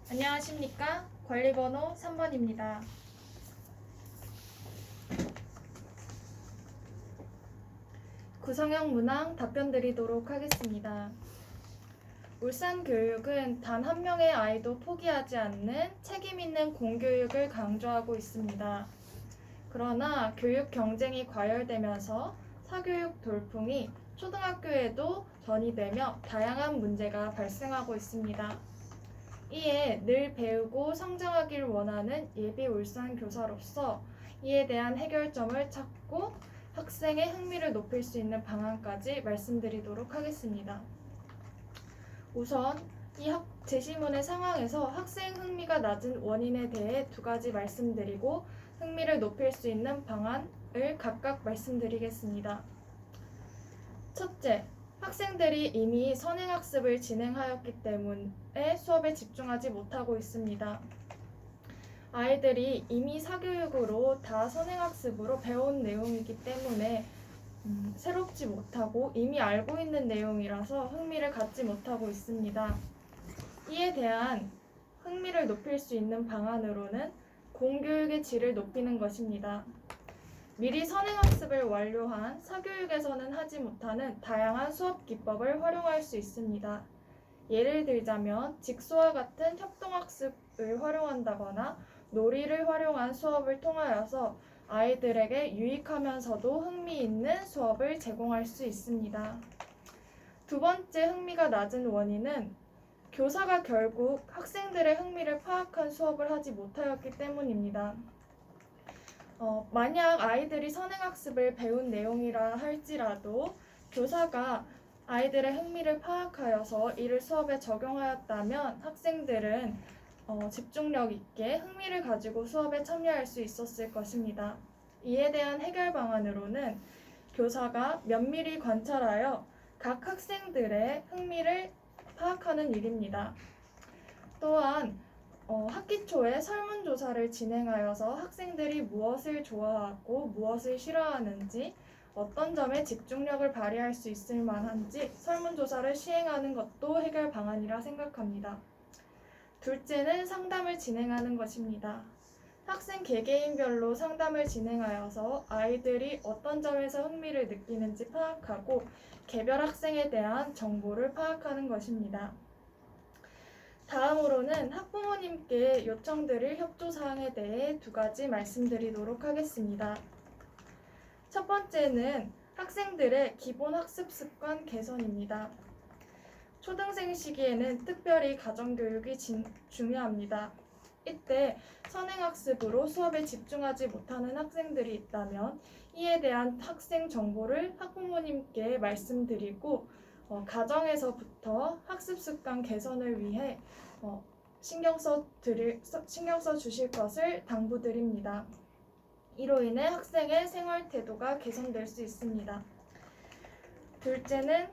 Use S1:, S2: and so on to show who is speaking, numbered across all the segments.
S1: 안녕하십니까? 관리번호 3번입니다. 구성형 문항 답변 드리도록 하겠습니다. 울산교육은 단 한 명의 아이도 포기하지 않는 책임 있는 공교육을 강조하고 있습니다. 그러나 교육 경쟁이 과열되면서 사교육 돌풍이 초등학교에도 전이되며 다양한 문제가 발생하고 있습니다. 이에 늘 배우고 성장하길 원하는 예비 울산 교사로서 이에 대한 해결점을 찾고 학생의 흥미를 높일 수 있는 방안까지 말씀드리도록 하겠습니다. 우선 이 제시문의 상황에서 학생 흥미가 낮은 원인에 대해 두 가지 말씀드리고 흥미를 높일 수 있는 방안을 각각 말씀드리겠습니다. 첫째, 학생들이 이미 선행학습을 진행하였기 때문에 수업에 집중하지 못하고 있습니다. 아이들이 이미 사교육으로 다 선행학습으로 배운 내용이기 때문에 새롭지 못하고 이미 알고 있는 내용이라서 흥미를 갖지 못하고 있습니다. 이에 대한 흥미를 높일 수 있는 방안으로는 공교육의 질을 높이는 것입니다. 미리 선행학습을 완료한 사교육에서는 하지 못하는 다양한 수업 기법을 활용할 수 있습니다. 예를 들자면 직소와 같은 협동학습을 활용한다거나 놀이를 활용한 수업을 통하여서 아이들에게 유익하면서도 흥미있는 수업을 제공할 수 있습니다. 두 번째 흥미가 낮은 원인은 교사가 결국 학생들의 흥미를 파악한 수업을 하지 못하였기 때문입니다. 만약 아이들이 선행학습을 배운 내용이라 할지라도 교사가 아이들의 흥미를 파악하여서 이를 수업에 적용하였다면 학생들은 집중력 있게 흥미를 가지고 수업에 참여할 수 있었을 것입니다. 이에 대한 해결 방안으로는 교사가 면밀히 관찰하여 각 학생들의 흥미를 파악하는 일입니다. 또한 학기 초에 설문조사를 진행하여서 학생들이 무엇을 좋아하고 무엇을 싫어하는지, 어떤 점에 집중력을 발휘할 수 있을 만한지 설문조사를 시행하는 것도 해결 방안이라 생각합니다. 둘째는 상담을 진행하는 것입니다. 학생 개개인별로 상담을 진행하여서 아이들이 어떤 점에서 흥미를 느끼는지 파악하고 개별 학생에 대한 정보를 파악하는 것입니다. 다음으로는 학부모님께 요청드릴 협조사항에 대해 두 가지 말씀드리도록 하겠습니다. 첫 번째는 학생들의 기본 학습 습관 개선입니다. 초등생 시기에는 특별히 가정교육이 중요합니다. 이때 선행학습으로 수업에 집중하지 못하는 학생들이 있다면 이에 대한 학생 정보를 학부모님께 말씀드리고 가정에서부터 학습 습관 개선을 위해 신경 써 주실 것을 당부드립니다. 이로 인해 학생의 생활 태도가 개선될 수 있습니다. 둘째는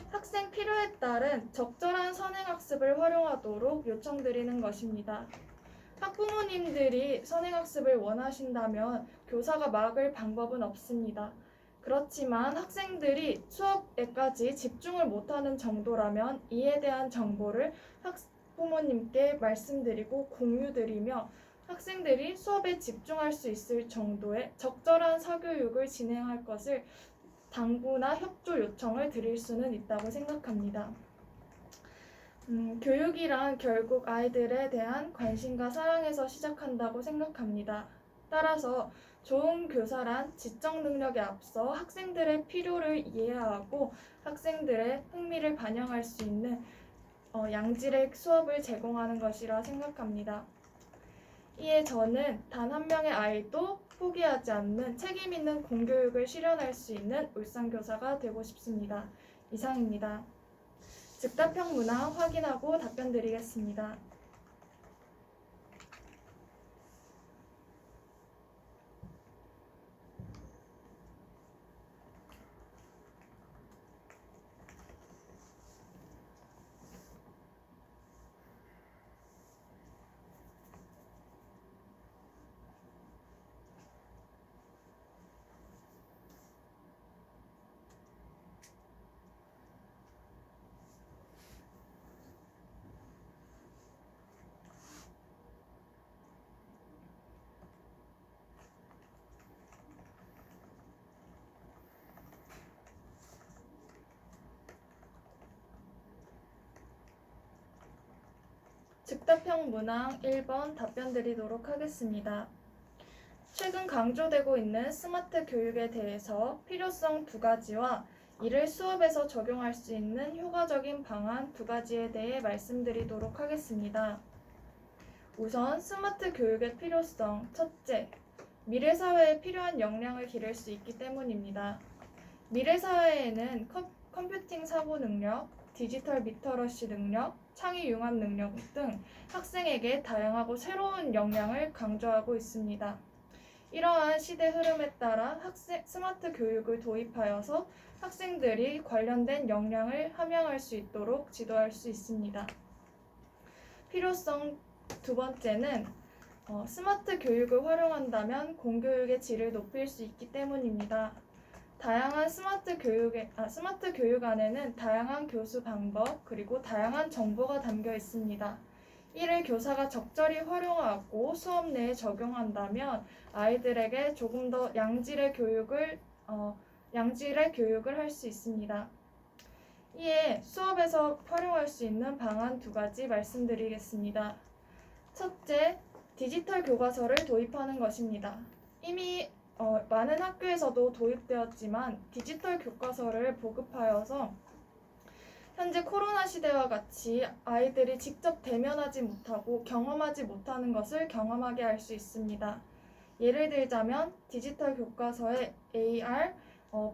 S1: 학생 필요에 따른 적절한 선행학습을 활용하도록 요청드리는 것입니다. 학부모님들이 선행학습을 원하신다면 교사가 막을 방법은 없습니다. 그렇지만 학생들이 수업에까지 집중을 못하는 정도라면 이에 대한 정보를 학부모님께 말씀드리고 공유드리며 학생들이 수업에 집중할 수 있을 정도의 적절한 사교육을 진행할 것을 당부나 협조 요청을 드릴 수는 있다고 생각합니다. 교육이란 결국 아이들에 대한 관심과 사랑에서 시작한다고 생각합니다. 따라서 좋은 교사란 지적 능력에 앞서 학생들의 필요를 이해하고 학생들의 흥미를 반영할 수 있는 양질의 수업을 제공하는 것이라 생각합니다. 이에 저는 단 한 명의 아이도 포기하지 않는 책임 있는 공교육을 실현할 수 있는 울산교사가 되고 싶습니다. 이상입니다. 즉답형 문항 확인하고 답변 드리겠습니다. 즉답형 문항 1번 답변 드리도록 하겠습니다. 최근 강조되고 있는 스마트 교육에 대해서 필요성 2가지와 이를 수업에서 적용할 수 있는 효과적인 방안 2가지에 대해 말씀드리도록 하겠습니다. 우선 스마트 교육의 필요성. 첫째, 미래 사회에 필요한 역량을 기를 수 있기 때문입니다. 미래 사회에는 컴퓨팅 사고 능력, 디지털 리터러시 능력, 창의 융합 능력 등 학생에게 다양하고 새로운 역량을 강조하고 있습니다. 이러한 시대 흐름에 따라 스마트 교육을 도입하여서 학생들이 관련된 역량을 함양할 수 있도록 지도할 수 있습니다. 필요성 2번째는 스마트 교육을 활용한다면 공교육의 질을 높일 수 있기 때문입니다. 다양한 스마트 교육 안에는 다양한 교수 방법 그리고 다양한 정보가 담겨 있습니다. 이를 교사가 적절히 활용하고 수업 내에 적용한다면 아이들에게 조금 더 양질의 교육을 할 수 있습니다. 이에 수업에서 활용할 수 있는 방안 2가지 말씀드리겠습니다. 첫째, 디지털 교과서를 도입하는 것입니다. 이미 많은 학교에서도 도입되었지만 디지털 교과서를 보급하여서 현재 코로나 시대와 같이 아이들이 직접 대면하지 못하고 경험하지 못하는 것을 경험하게 할 수 있습니다. 예를 들자면 디지털 교과서에 AR,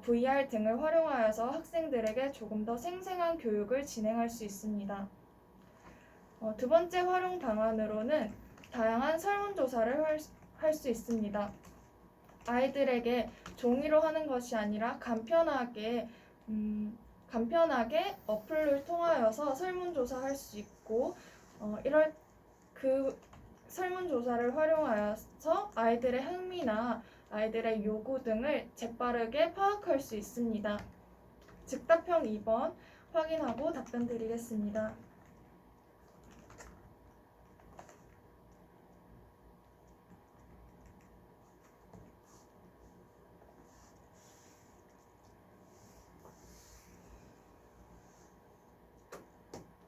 S1: VR 등을 활용하여서 학생들에게 조금 더 생생한 교육을 진행할 수 있습니다. 2번째 활용 방안으로는 다양한 설문조사를 할 수 있습니다. 아이들에게 종이로 하는 것이 아니라 간편하게 어플을 통하여서 설문조사할 수 있고 그 설문조사를 활용하여서 아이들의 흥미나 아이들의 요구 등을 재빠르게 파악할 수 있습니다. 즉답형 2번 확인하고 답변 드리겠습니다.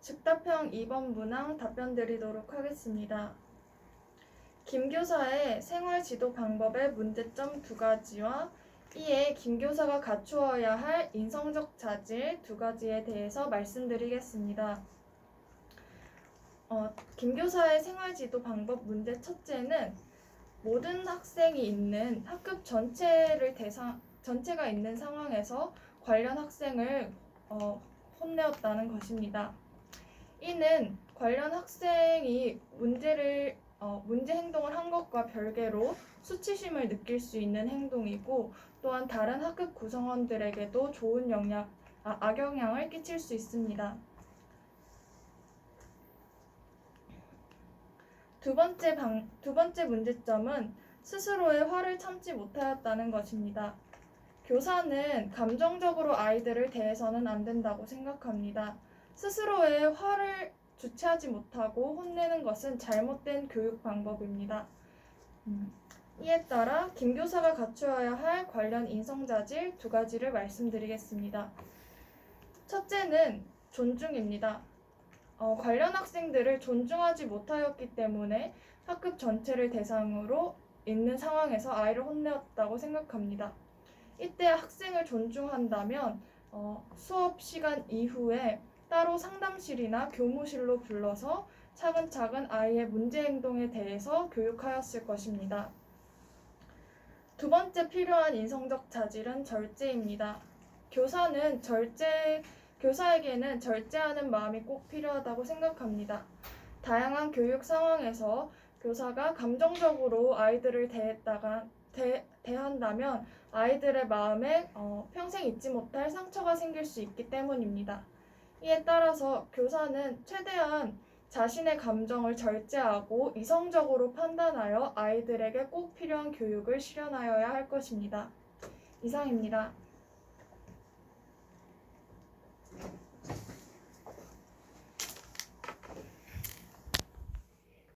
S1: 즉답형 2번 문항 답변 드리도록 하겠습니다. 김 교사의 생활 지도 방법의 문제점 2가지와 이에 김 교사가 갖추어야 할 인성적 자질 2가지에 대해서 말씀드리겠습니다. 김 교사의 생활 지도 방법 문제 첫째는 모든 학생이 있는 학급 전체가 있는 상황에서 관련 학생을 혼내었다는 것입니다. 이는 관련 학생이 문제 행동을 한 것과 별개로 수치심을 느낄 수 있는 행동이고 또한 다른 학급 구성원들에게도 좋은 악영향을 끼칠 수 있습니다. 두 번째 문제점은 스스로의 화를 참지 못하였다는 것입니다. 교사는 감정적으로 아이들을 대해서는 안 된다고 생각합니다. 스스로의 화를 주체하지 못하고 혼내는 것은 잘못된 교육 방법입니다. 이에 따라 김 교사가 갖추어야 할 관련 인성자질 2가지를 말씀드리겠습니다. 첫째는 존중입니다. 관련 학생들을 존중하지 못하였기 때문에 학급 전체를 대상으로 있는 상황에서 아이를 혼내었다고 생각합니다. 이때 학생을 존중한다면 수업 시간 이후에 따로 상담실이나 교무실로 불러서 차근차근 아이의 문제 행동에 대해서 교육하였을 것입니다. 2번째 필요한 인성적 자질은 절제입니다. 교사에게는 절제하는 마음이 꼭 필요하다고 생각합니다. 다양한 교육 상황에서 교사가 감정적으로 아이들을 대한다면 아이들의 마음에 평생 잊지 못할 상처가 생길 수 있기 때문입니다. 이에 따라서 교사는 최대한 자신의 감정을 절제하고 이성적으로 판단하여 아이들에게 꼭 필요한 교육을 실현하여야 할 것입니다. 이상입니다.